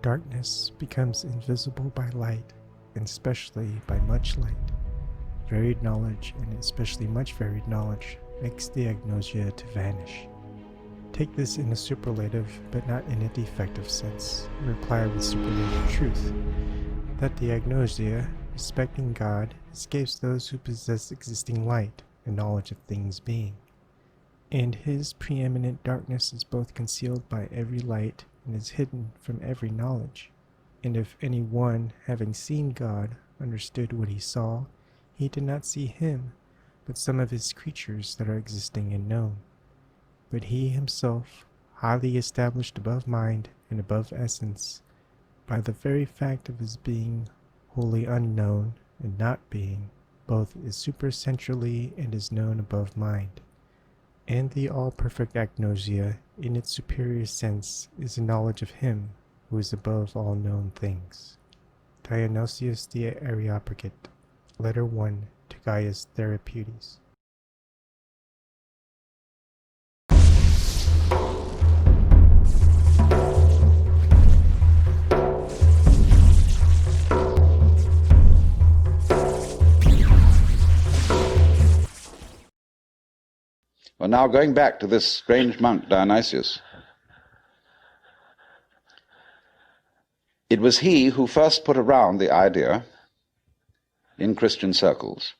Darkness becomes invisible by light, and especially by much light. Varied knowledge, and especially much varied knowledge, makes the agnosia to vanish. Take this in a superlative, but not in a defective sense. Reply with superlative truth, that the agnosia, respecting God, escapes those who possess existing light and knowledge of things being. And his preeminent darkness is both concealed by every light and is hidden from every knowledge. And if any one, having seen God, understood what he saw, he did not see him, but some of his creatures that are existing and known. But he himself, highly established above mind and above essence, by the very fact of his being wholly unknown and not being, both is supercentrally and is known above mind. And the all-perfect agnosia, in its superior sense, is a knowledge of him who is above all known things. Dionysius the Areopagite, Letter 1 to Gaius Therapeutes. Well, now going back to this strange monk, Dionysius, it was he who first put around the idea in Christian circles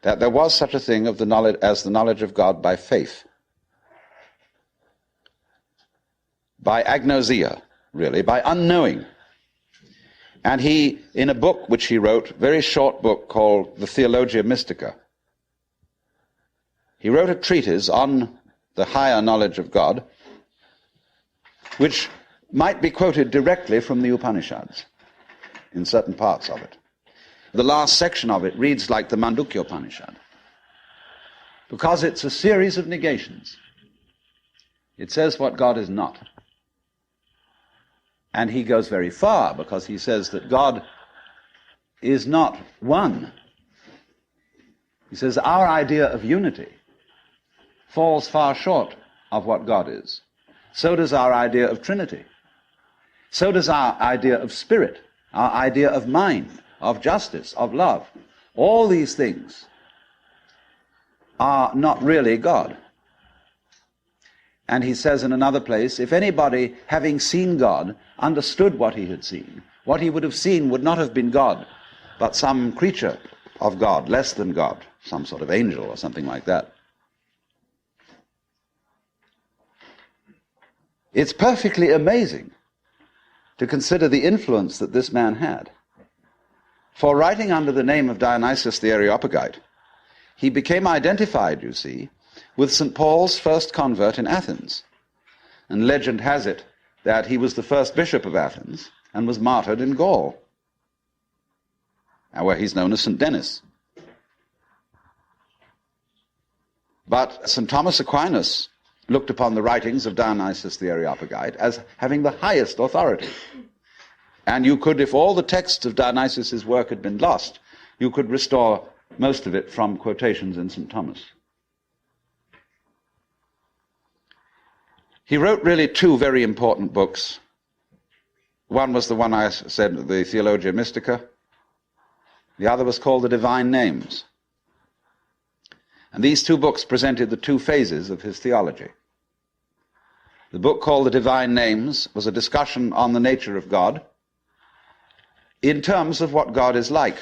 that there was such a thing of the knowledge as the knowledge of God by faith, by agnosia, really, by unknowing. And he, in a book which he wrote, a very short book called the Theologia Mystica, he wrote a treatise on the higher knowledge of God, which might be quoted directly from the Upanishads in certain parts of it. The last section of it reads like the Mandukya Upanishad, because it's a series of negations. It says what God is not. And he goes very far, because he says that God is not one. He says our idea of unity falls far short of what God is. So does our idea of Trinity. So does our idea of spirit, our idea of mind, of justice, of love. All these things are not really God. And he says in another place, if anybody, having seen God, understood what he had seen, what he would have seen would not have been God, but some creature of God, less than God, some sort of angel or something like that. It's perfectly amazing to consider the influence that this man had. For writing under the name of Dionysius the Areopagite, he became identified, you see, with St. Paul's first convert in Athens. And legend has it that he was the first bishop of Athens and was martyred in Gaul, where he's known as St. Denis. But St. Thomas Aquinas looked upon the writings of Dionysius the Areopagite as having the highest authority. And you could, if all the texts of Dionysius's work had been lost, you could restore most of it from quotations in St. Thomas. He wrote really two very important books. One was the one I said, the Theologia Mystica. The other was called the Divine Names. And these two books presented the two phases of his theology. The book called The Divine Names was a discussion on the nature of God in terms of what God is like,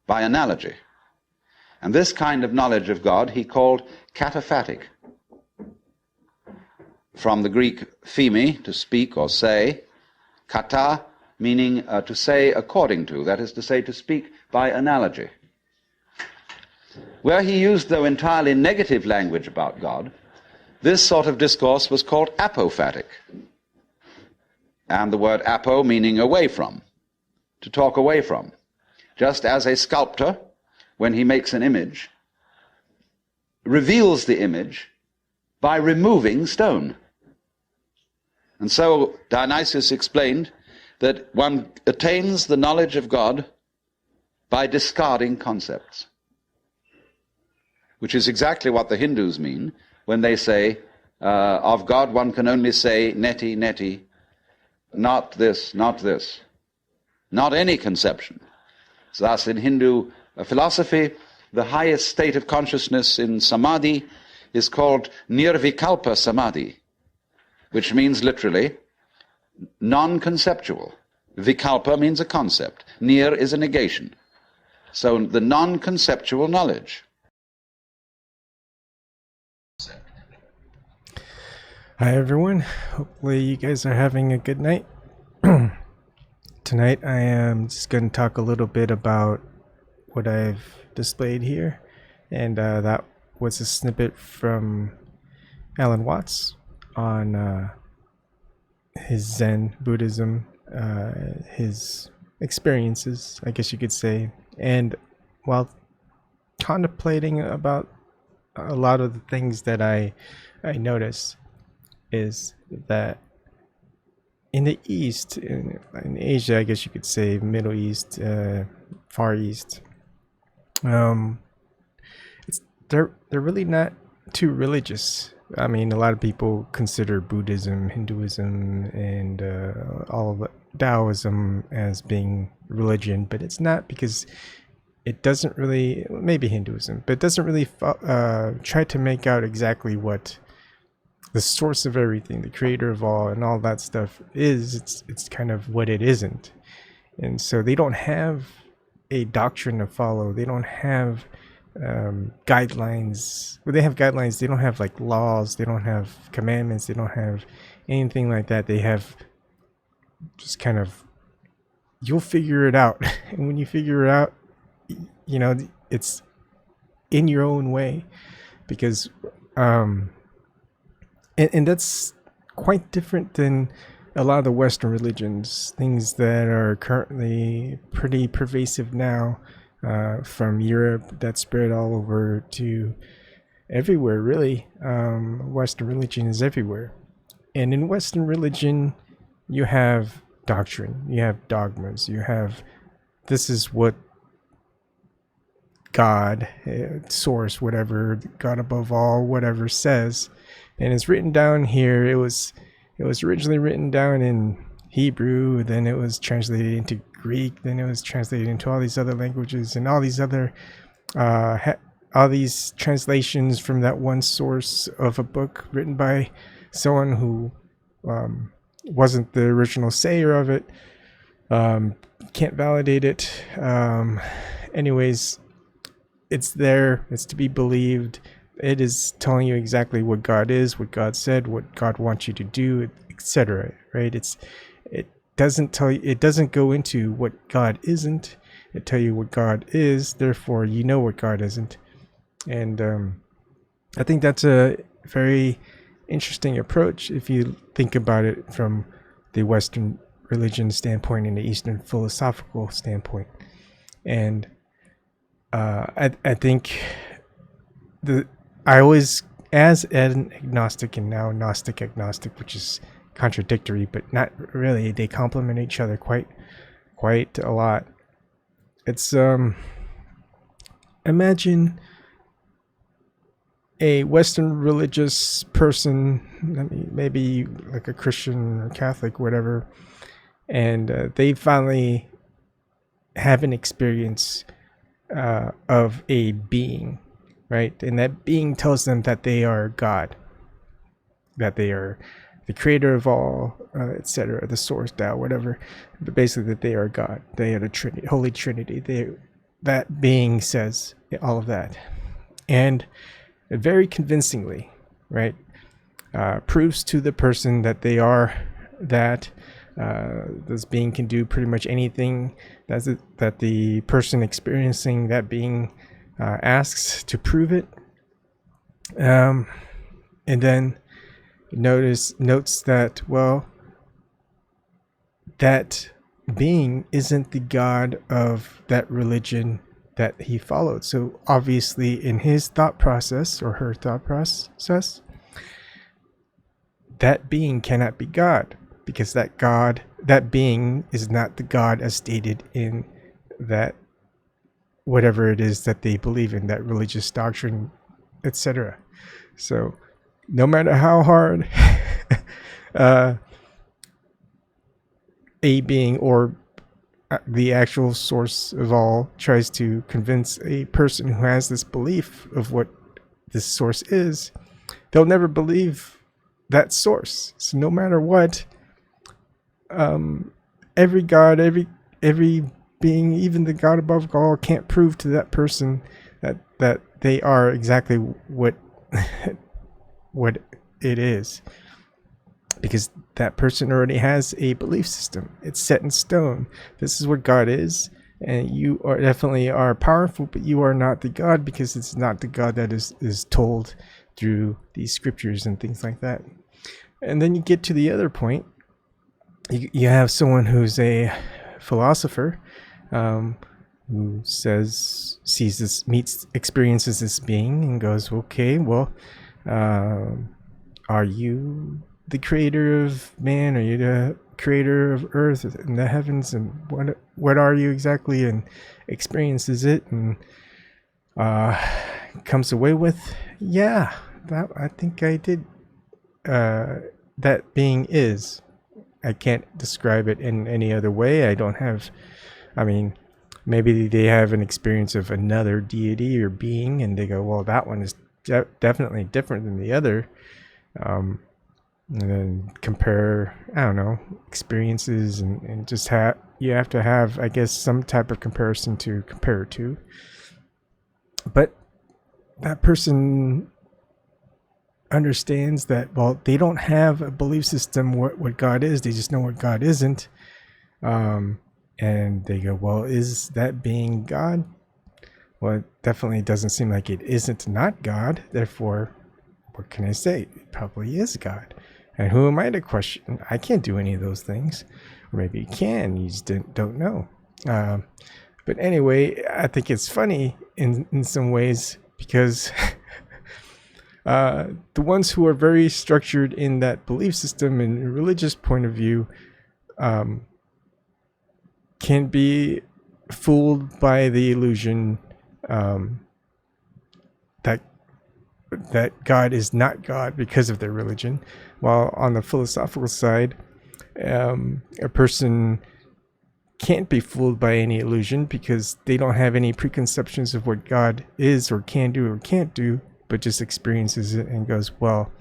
by analogy. And this kind of knowledge of God he called cataphatic, from the Greek pheme, to speak or say, kata, meaning to say according to, that is to say, to speak by analogy. Where he used, though, entirely negative language about God, this sort of discourse was called apophatic. And the word apo meaning away from, to talk away from. Just as a sculptor, when he makes an image, reveals the image by removing stone. And so Dionysius explained that one attains the knowledge of God by discarding concepts, which is exactly what the Hindus mean when they say, of God one can only say neti, neti, not this, not this. Not any conception. So thus in Hindu philosophy, the highest state of consciousness in samadhi is called nirvikalpa samadhi, which means literally non-conceptual. Vikalpa means a concept. Nir is a negation. So the non-conceptual knowledge. Hi everyone, hopefully you guys are having a good night. Tonight I am just going to talk a little bit about what I've displayed here, and that was a snippet from Alan Watts on his Zen Buddhism, his experiences, I guess you could say. And while contemplating about a lot of the things that I noticed, is that in the East, in Asia, I guess you could say, Middle East, Far East, they're really not too religious. I mean, a lot of people consider Buddhism, Hinduism, and all of Taoism as being religion, but it's not, because it doesn't really, maybe Hinduism, but it doesn't really try to make out exactly what the source of everything, the creator of all, and all that stuff is. It's kind of what it isn't. And so they don't have a doctrine to follow. They don't have guidelines. Well, they have guidelines. They don't have like laws. They don't have commandments. They don't have anything like that. They have just kind of, you'll figure it out. And when you figure it out, you know, it's in your own way, because and that's quite different than a lot of the Western religions, things that are currently pretty pervasive now, from Europe, that spread all over to everywhere, really. Western religion is everywhere. And in Western religion, you have doctrine, you have dogmas, you have, this is what God, source, whatever, God above all, whatever says. And it's written down here. It was originally written down in Hebrew, then it was translated into Greek, then it was translated into all these other languages, and all these other all these translations from that one source of a book written by someone who wasn't the original sayer of it, can't validate it. Anyways, it's there, it's to be believed. It is telling you exactly what God is, what God said, what God wants you to do, etc. Right? It doesn't tell you, it doesn't go into what God isn't. It tell you what God is, therefore you know what God isn't. And I think that's a very interesting approach if you think about it from the Western religion standpoint and the Eastern philosophical standpoint. And I think I always, as an agnostic and now Gnostic agnostic, which is contradictory, but not really, they complement each other quite a lot. It's imagine a Western religious person, maybe like a Christian or Catholic, whatever, and they finally have an experience of a being, right? And that being tells them that they are God, that they are the creator of all, etc., the source, Tao, whatever, but basically that they are God. They are the Trinity, Holy Trinity. That being says all of that, and very convincingly, right, proves to the person that they are that. This being can do pretty much anything that the person experiencing that being asks to prove it, and then notes that, well, that being isn't the God of that religion that he followed. So obviously in his thought process, or her thought process, that being cannot be God, because that being is not the God as stated in that whatever it is that they believe in, that religious doctrine, etc. So no matter how hard a being or the actual source of all tries to convince a person who has this belief of what this source is, they'll never believe that source. So no matter what, every god, every being, even the God above all, can't prove to that person that they are exactly what what it is, because that person already has a belief system. It's set in stone. This is what God is, and you are definitely are powerful, but you are not the God, because it's not the God that is told through these scriptures and things like that. And then you get to the other point. You have someone who's a philosopher, who sees this, experiences this being, and goes, okay, well, are you the creator of man? Are you the creator of earth and the heavens? And what are you exactly? And experiences it, and comes away with, yeah, that I think I did. That being is. I can't describe it in any other way. Maybe they have an experience of another deity or being, and they go, well, that one is definitely different than the other. And then compare, I don't know, experiences, and just you have to have, I guess, some type of comparison to compare to. But that person understands that, well, they don't have a belief system what God is. They just know what God isn't. And they go, well, is that being God? Well, it definitely doesn't seem like it isn't not God. Therefore, what can I say? It probably is God. And who am I to question? I can't do any of those things. Or maybe you can. You just don't know. But anyway, I think it's funny in some ways, because the ones who are very structured in that belief system and religious point of view can be fooled by the illusion that God is not God because of their religion, while on the philosophical side, a person can't be fooled by any illusion because they don't have any preconceptions of what God is or can do or can't do, but just experiences it and goes, well,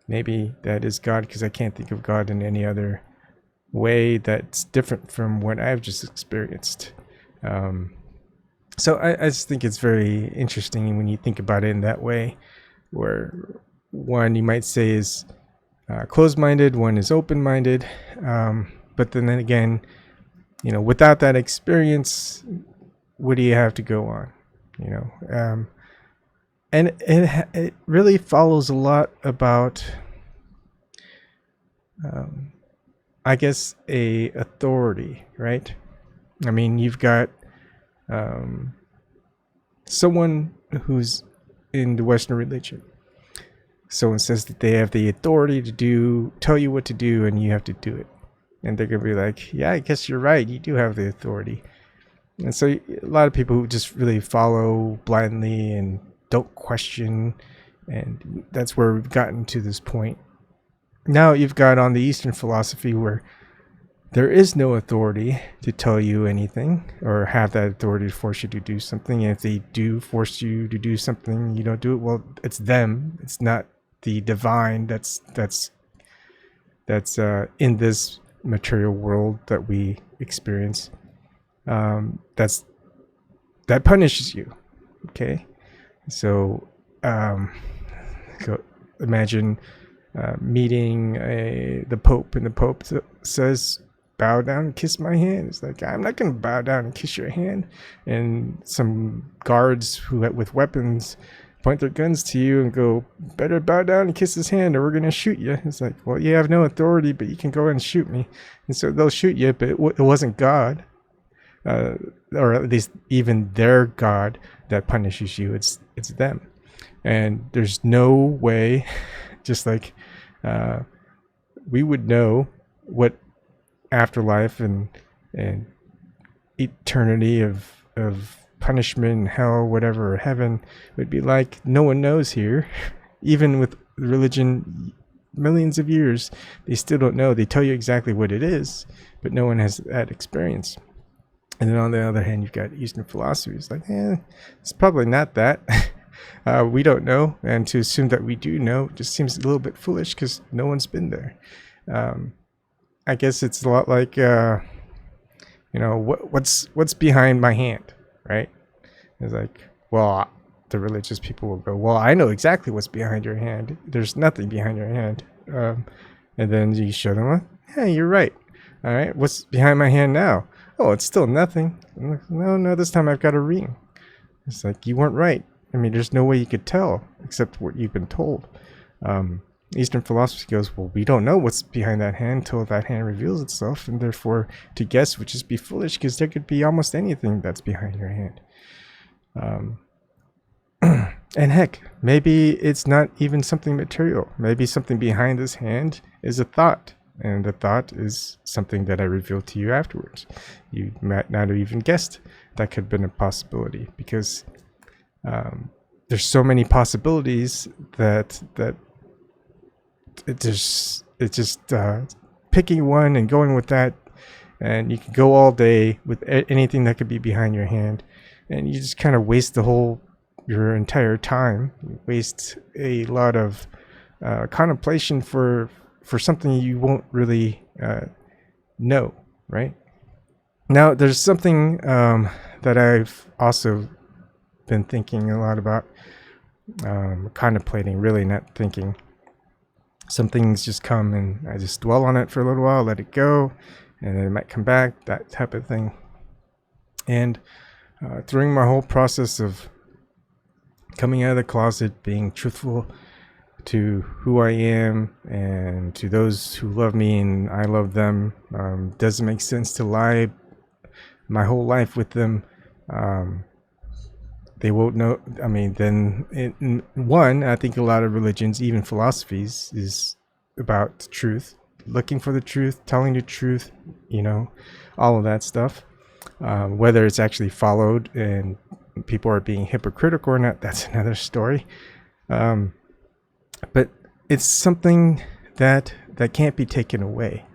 maybe that is God, because I can't think of God in any other way that's different from what I've just experienced. So I just think it's very interesting when you think about it in that way, where one you might say is closed-minded, one is open-minded, but then again, without that experience, what do you have to go on? And it really follows a lot about, I guess, a authority, right? I mean, you've got someone who's in the Western religion. Someone says that they have the authority to tell you what to do, and you have to do it. And they're going to be like, yeah, I guess you're right. You do have the authority. And so a lot of people who just really follow blindly and don't question. And that's where we've gotten to this point. Now you've got on the Eastern philosophy where there is no authority to tell you anything or have that authority to force you to do something. And if they do force you to do something, you don't do it. Well, it's them. It's not the divine that's in this material world that we experience. That punishes you. Okay. So, imagine meeting the Pope, and the Pope says, bow down and kiss my hand. It's like, I'm not going to bow down and kiss your hand. And some guards who with weapons point their guns to you and go, better bow down and kiss his hand or we're going to shoot you. It's like, well, you have no authority, but you can go and shoot me. And so they'll shoot you, but it wasn't God, or at least even their God that punishes you. It's them. And there's no way, just like we would know what afterlife and eternity of punishment and hell, whatever, or heaven would be like. No one knows here. Even with religion, millions of years, they still don't know. They tell you exactly what it is, but no one has that experience. And then on the other hand, you've got Eastern philosophy. It's like, it's probably not that. We don't know. And to assume that we do know just seems a little bit foolish because no one's been there. I guess it's a lot like, what's behind my hand, right? It's like, well, the religious people will go, well, I know exactly what's behind your hand. There's nothing behind your hand. And then you show them, well, yeah, you're right. All right, what's behind my hand now? Oh, it's still nothing. I'm like, no, this time I've got a ring. It's like, you weren't right. I mean, there's no way you could tell except what you've been told. Eastern philosophy goes, well, we don't know what's behind that hand until that hand reveals itself, and therefore to guess would just be foolish because there could be almost anything that's behind your hand. And heck, maybe it's not even something material. Maybe something behind this hand is a thought, and the thought is something that I revealed to you afterwards. You might not have even guessed that could have been a possibility because there's so many possibilities that it's just picking one and going with that, and you can go all day with anything that could be behind your hand, and you just kind of waste your entire time. You waste a lot of contemplation for something you won't really know, right? Now, there's something that I've also been thinking a lot about, contemplating, really not thinking. Some things just come and I just dwell on it for a little while, let it go, and then it might come back, that type of thing. And during my whole process of coming out of the closet, being truthful to who I am and to those who love me and I love them, doesn't make sense to lie my whole life with them. They won't know. I mean, then I think a lot of religions, even philosophies, is about truth, looking for the truth, telling the truth, all of that stuff. Whether it's actually followed and people are being hypocritical or not, that's another story. But it's something that can't be taken away,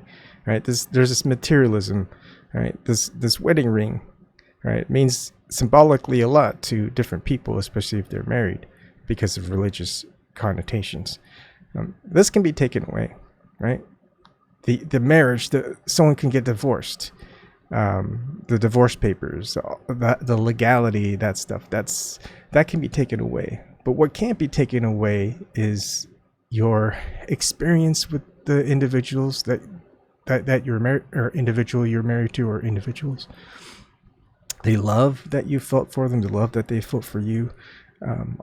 right? There's this materialism, right? This wedding ring, right? It means symbolically a lot to different people, especially if they're married, because of religious connotations. This can be taken away, right? The marriage, someone can get divorced. The divorce papers, the legality, that stuff, that can be taken away. But what can't be taken away is your experience with the individuals that you're married, or individual you're married to, or individuals. The love that you felt for them, the love that they felt for you,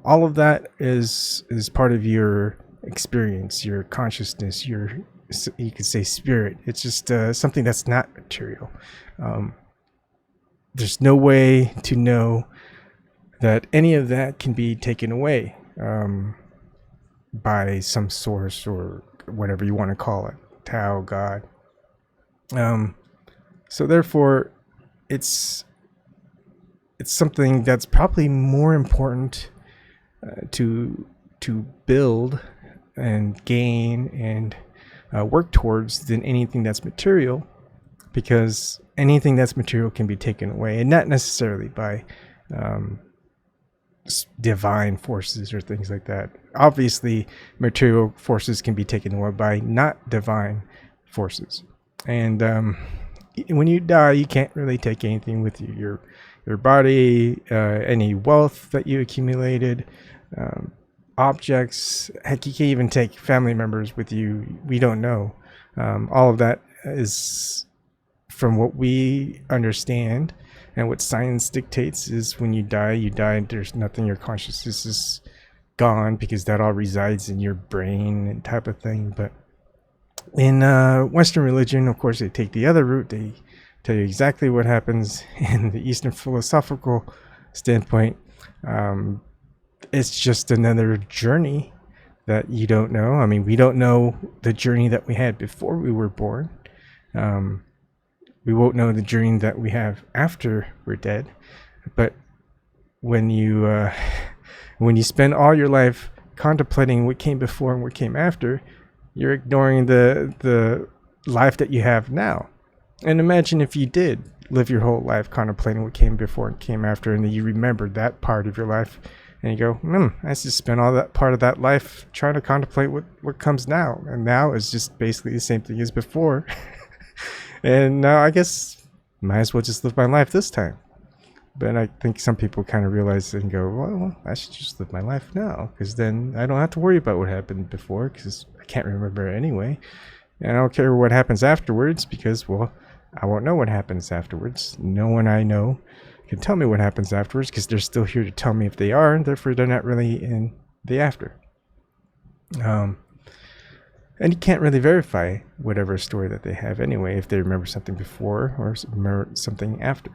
all of that is part of your experience, your consciousness, you could say spirit. It's just something that's not material. There's no way to know that any of that can be taken away by some source or whatever you want to call it, Tao, God. So therefore, it's something that's probably more important to build and gain and work towards than anything that's material, because anything that's material can be taken away, and not necessarily by divine forces or things like that. Obviously, material forces can be taken away by not divine forces. And when you die, you can't really take anything with you. Your body, any wealth that you accumulated, objects, heck, you can't even take family members with you. We don't know. All of that is, from what we understand and what science dictates, is when you die, there's nothing. Your consciousness is gone because that all resides in your brain and type of thing. But in Western religion, of course, they take the other route. They tell you exactly what happens. In the Eastern philosophical standpoint, it's just another journey that you don't know. I mean, we don't know the journey that we had before we were born. We won't know the journey that we have after we're dead. But when you spend all your life contemplating what came before and what came after, You're ignoring the life that you have now. And imagine if you did live your whole life contemplating what came before and came after, and then you remembered that part of your life, and you go, I just spent all that part of that life trying to contemplate what comes now, and now is just basically the same thing as before. And now I guess might as well just live my life this time. But I think some people kind of realize and go, well, I should just live my life now, because then I don't have to worry about what happened before, because I can't remember it anyway. And I don't care what happens afterwards, because, well, I won't know what happens afterwards. No one I know can tell me what happens afterwards, because they're still here to tell me if they are, and therefore they're not really in the after. And you can't really verify whatever story that they have anyway, if they remember something before or remember something after.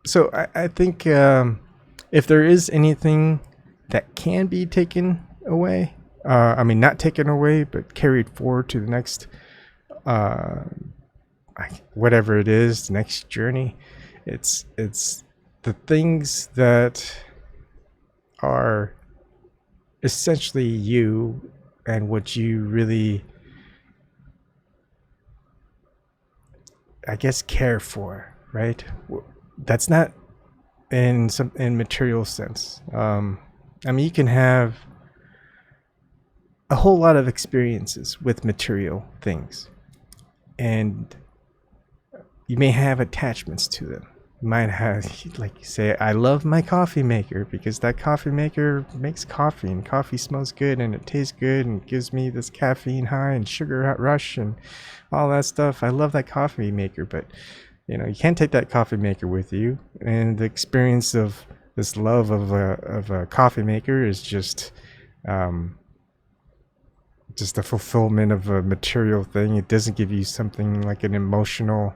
So I think if there is anything that can be taken away, not taken away, but carried forward to the next, whatever it is, the next journey, it's the things that are essentially you and what you really, I guess, care for, right? That's not in material sense. You can have a whole lot of experiences with material things, and you may have attachments to them. You might have, like you say, I love my coffee maker because that coffee maker makes coffee, and coffee smells good and it tastes good and gives me this caffeine high and sugar rush and all that stuff. I love that coffee maker, but you can't take that coffee maker with you. And the experience of this love of a coffee maker is just a fulfillment of a material thing. It doesn't give you something like an emotional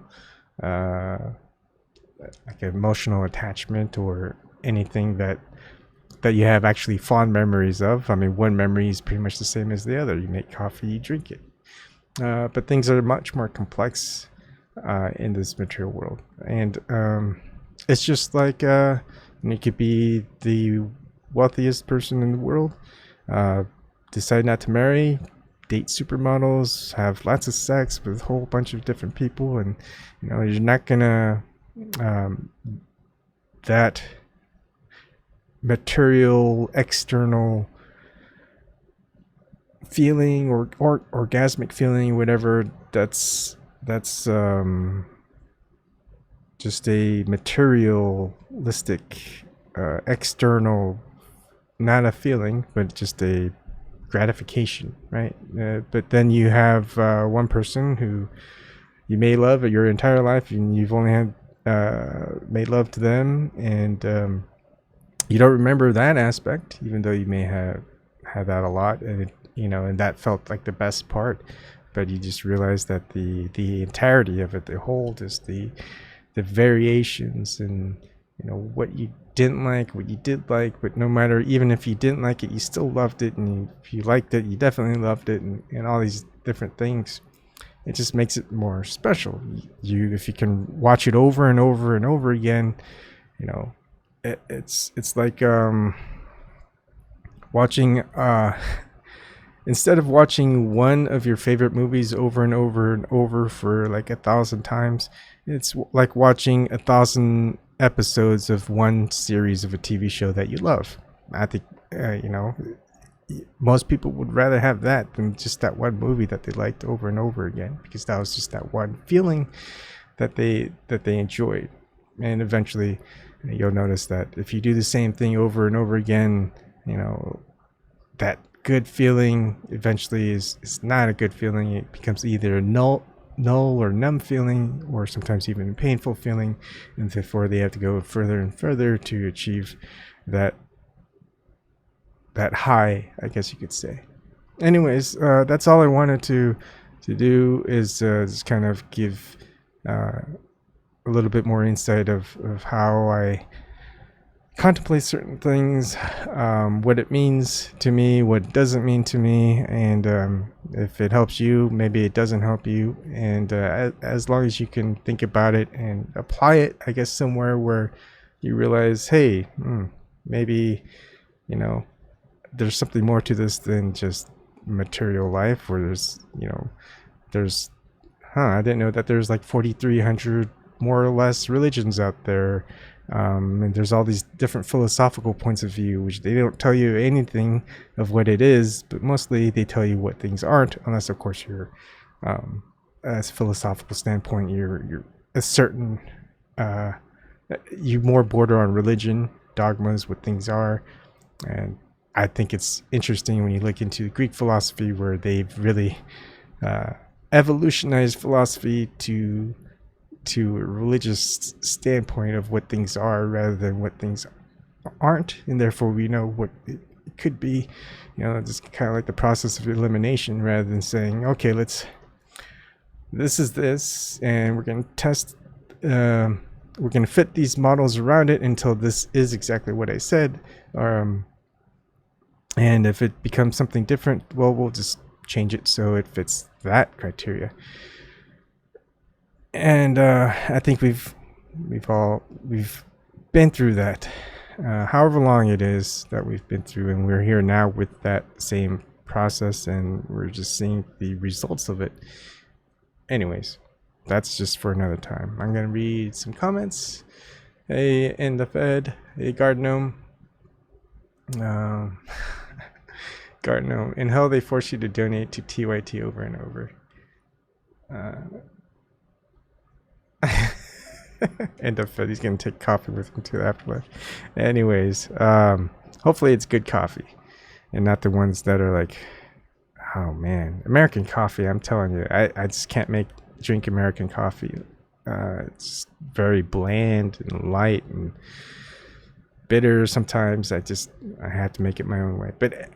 attachment or anything that you have actually fond memories of. One memory is pretty much the same as the other. You make coffee, you drink it. But things are much more complex in this material world. And it's just like you could be the wealthiest person in the world, decide not to marry, date supermodels, have lots of sex with a whole bunch of different people, and you're not gonna that material external feeling or orgasmic feeling, whatever, that's just a materialistic external, not a feeling, but just a gratification, right? But then you have one person who you may love your entire life, and you've only had made love to them, and you don't remember that aspect, even though you may have had that a lot, and and that felt like the best part. But you just realize that the entirety of it, the whole, is the variations, and what you didn't like, what you did like. But no matter, even if you didn't like it, you still loved it, and if you liked it, you definitely loved it, and all these different things. It just makes it more special. If you can watch it over and over and over again, it's like watching instead of watching one of your favorite movies over and over and over for like 1,000 times, it's like watching 1,000 episodes of one series of a TV show that you love. I think most people would rather have that than just that one movie that they liked over and over again, because that was just that one feeling that they enjoyed. And eventually you'll notice that if you do the same thing over and over again, that good feeling eventually is not a good feeling. It becomes either a null or numb feeling, or sometimes even a painful feeling, and therefore they have to go further and further to achieve that high, I guess you could say. Anyways, that's all I wanted to do, is just kind of give a little bit more insight of how I contemplate certain things, what it means to me, what it doesn't mean to me, and if it helps you, maybe it doesn't help you, and as long as you can think about it and apply it, I guess, somewhere where you realize, hey, maybe there's something more to this than just material life, where there's I didn't know that there's like 4,300 more or less religions out there. And there's all these different philosophical points of view, which they don't tell you anything of what it is, but mostly they tell you what things aren't, unless of course you're, as a philosophical standpoint, you're a certain, you more border on religion, dogmas, what things are. And I think it's interesting when you look into Greek philosophy, where they've really evolutionized philosophy to a religious standpoint of what things are rather than what things aren't, and therefore we know what it could be. It's kind of like the process of elimination, rather than saying, okay, this is this, and we're going to test, we're going to fit these models around it until this is exactly what I said. And if it becomes something different, well, we'll just change it so it fits that criteria. And I think we've been through that, however long it is that we've been through, and we're here now with that same process, and we're just seeing the results of it. Anyways, that's just for another time. I'm gonna read some comments. Hey, in the Fed. Hey, Garden Gnome. Garden Gnome. In hell, they force you to donate to TYT over and over. End up Fed. He's gonna take coffee with him to the afterlife. Anyways, hopefully it's good coffee, and not the ones that are like, oh man, American coffee. I'm telling you, I just can't drink American coffee. It's very bland and light and bitter. Sometimes I have to make it my own way. But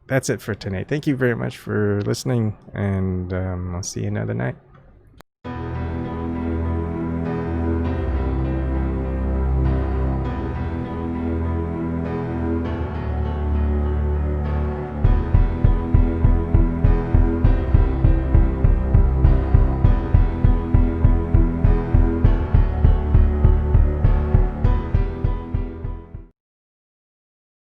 that's it for tonight. Thank you very much for listening, and I'll see you another night.